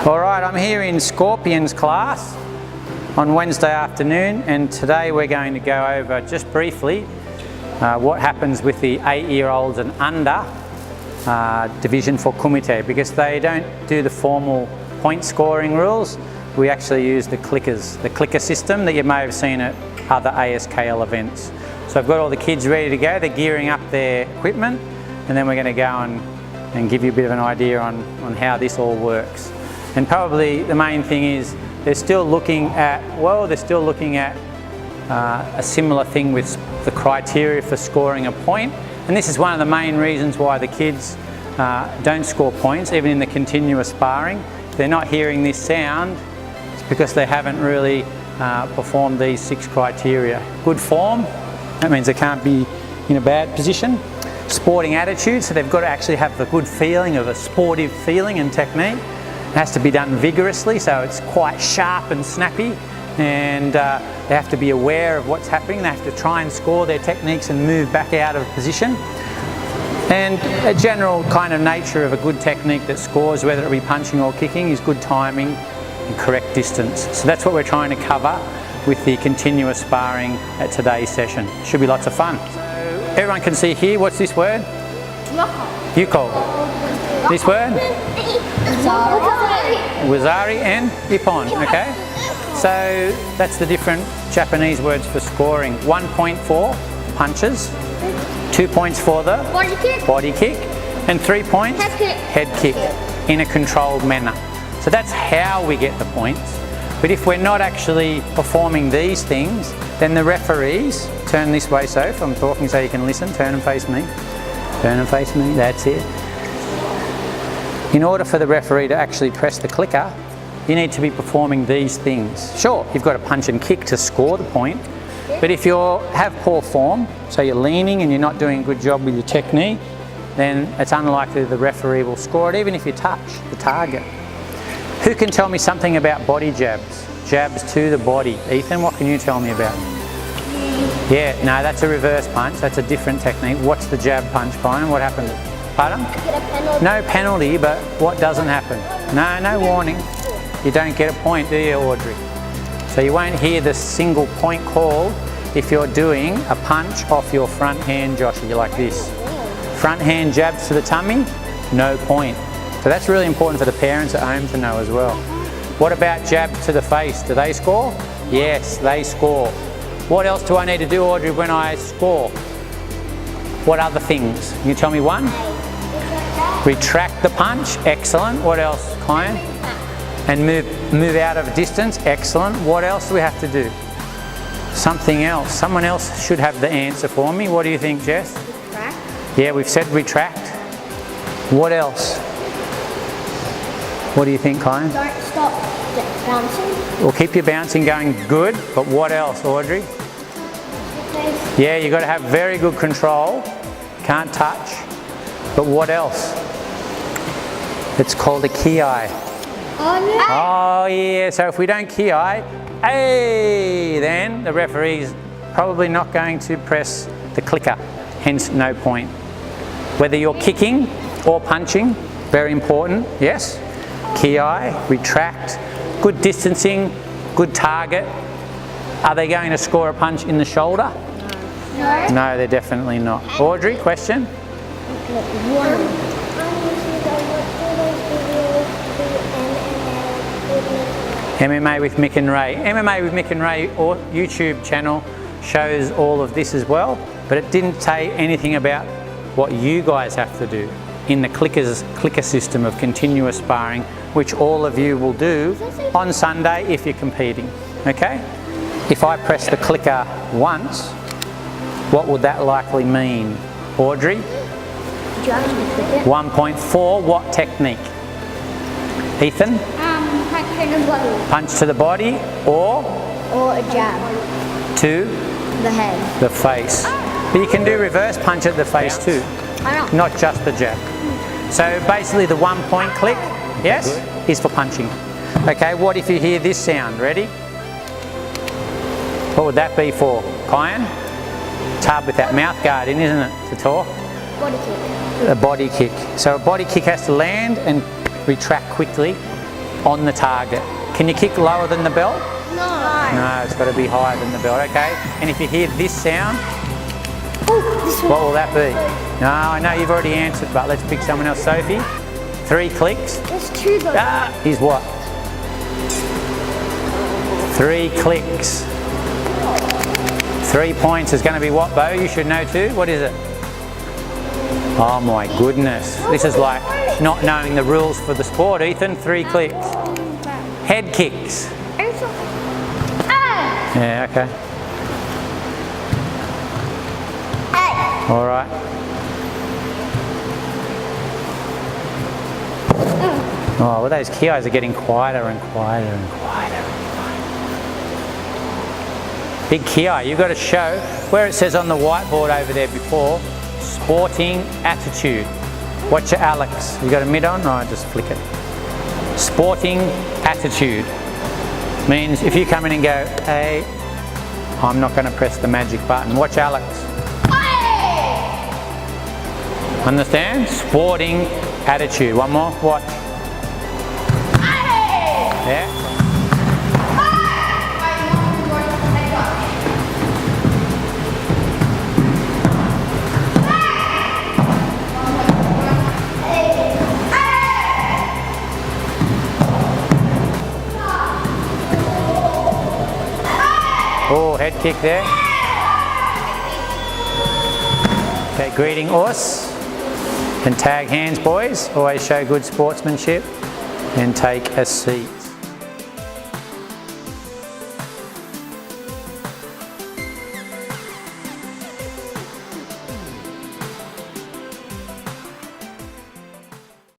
Alright, I'm here in Scorpion's class on Wednesday afternoon, and today we're going to go over just briefly what happens with the 8-year-olds and under division for kumite, because they don't do the formal point scoring rules. We actually use the clickers, the clicker system that you may have seen at other ASKL events. So I've got all the kids ready to go, they're gearing up their equipment, and then we're going to go and give you a bit of an idea on how this all works. And probably the main thing is they're still looking at a similar thing with the criteria for scoring a point. And this is one of the main reasons why the kids don't score points, even in the continuous sparring. If they're not hearing this sound, it's because they haven't really performed these 6 criteria. Good form, that means they can't be in a bad position. Sporting attitude, so they've got to actually have the good feeling of a sportive feeling and technique. It has to be done vigorously, so it's quite sharp and snappy, and they have to be aware of what's happening. They have to try and score their techniques and move back out of position. And a general kind of nature of a good technique that scores, whether it be punching or kicking, is good timing and correct distance. So that's what we're trying to cover with the continuous sparring at today's session. Should be lots of fun. So everyone can see here, what's this word? Yuko. This word? Wazari and Ippon, okay? So that's the different Japanese words for scoring. 1 point for punches, 2 points for the body kick, and 3 points head kick in a controlled manner. So that's how we get the points. But if we're not actually performing these things, then the referees, turn this way, Soph, I'm talking so you can listen, turn and face me. Turn and face me, that's it. In order for the referee to actually press the clicker, you need to be performing these things. Sure, you've got to punch and kick to score the point, but if you have poor form, so you're leaning and you're not doing a good job with your technique, then it's unlikely the referee will score it, even if you touch the target. Who can tell me something about body jabs? Jabs to the body. Ethan, what can you tell me about? Yeah, no, that's a reverse punch. That's a different technique. What's the jab punch, Brian? What happens? Pardon? No penalty, but what doesn't happen? No warning. You don't get a point, do you, Audrey? So you won't hear the single point called if you're doing a punch off your front hand, Joshua, like this. Front hand jabs to the tummy, no point. So that's really important for the parents at home to know as well. What about jab to the face? Do they score? Yes, they score. What else do I need to do, Audrey, when I score? What other things? Can you tell me one? Retract the punch, excellent. What else, Kyan? And move out of distance, excellent. What else do we have to do? Something else. Someone else should have the answer for me. What do you think, Jess? Retract. Yeah, we've said retract. What else? What do you think, Kyan? Don't stop bouncing. Well, keep your bouncing going, good. But what else, Audrey? Yeah, you've got to have very good control. Can't touch. But what else? It's called a ki-ai. Oh yeah, so if we don't ki-ai, hey, then the referee's probably not going to press the clicker, hence no point. Whether you're kicking or punching, very important, yes. Ki-ai, retract, good distancing, good target. Are they going to score a punch in the shoulder? No. No, they're definitely not. Audrey, question? MMA with Mick and Ray. MMA with Mick and Ray or YouTube channel shows all of this as well, but it didn't say anything about what you guys have to do in the clicker system of continuous sparring, which all of you will do on Sunday if you're competing, okay? If I press the clicker once, what would that likely mean? Audrey? 1.4, what technique? Ethan? Punch to the body. Punch to the body or a jab. To? The head. The face. But you can do reverse punch at the face too. I know. Not just the jab. So basically the 1 point click, yes, is for punching. Okay, what if you hear this sound? Ready? What would that be for? Kyan? It's hard with that mouth guard in, isn't it, to talk? Body kick. A body kick. So a body kick has to land and retract quickly on the target. Can you kick lower than the belt? No. No, it's got to be higher than the belt, okay? And if you hear this sound, Oh, this what will that be? No, I know you've already answered, but let's pick someone else. Sophie, 3 clicks. There's 2 though. Here's what? 3 clicks. 3 points is going to be what, Bo? You should know too. What is it? Oh my goodness. This is like not knowing the rules for the sport, Ethan. 3 clicks. Head kicks. Yeah, okay. All right. Oh, well, those kios are getting quieter and quieter and quieter and quieter. Big kio, you've got to show where it says on the whiteboard over there before, sporting attitude. Watch your Alex. You got a mid on? Oh, just flick it. Sporting attitude means if you come in and go, hey, I'm not going to press the magic button. Watch Alex. Understand? Sporting attitude. One more. Watch. Yeah. Oh, head kick there. Okay, greeting us. And tag hands, boys. Always show good sportsmanship. And take a seat.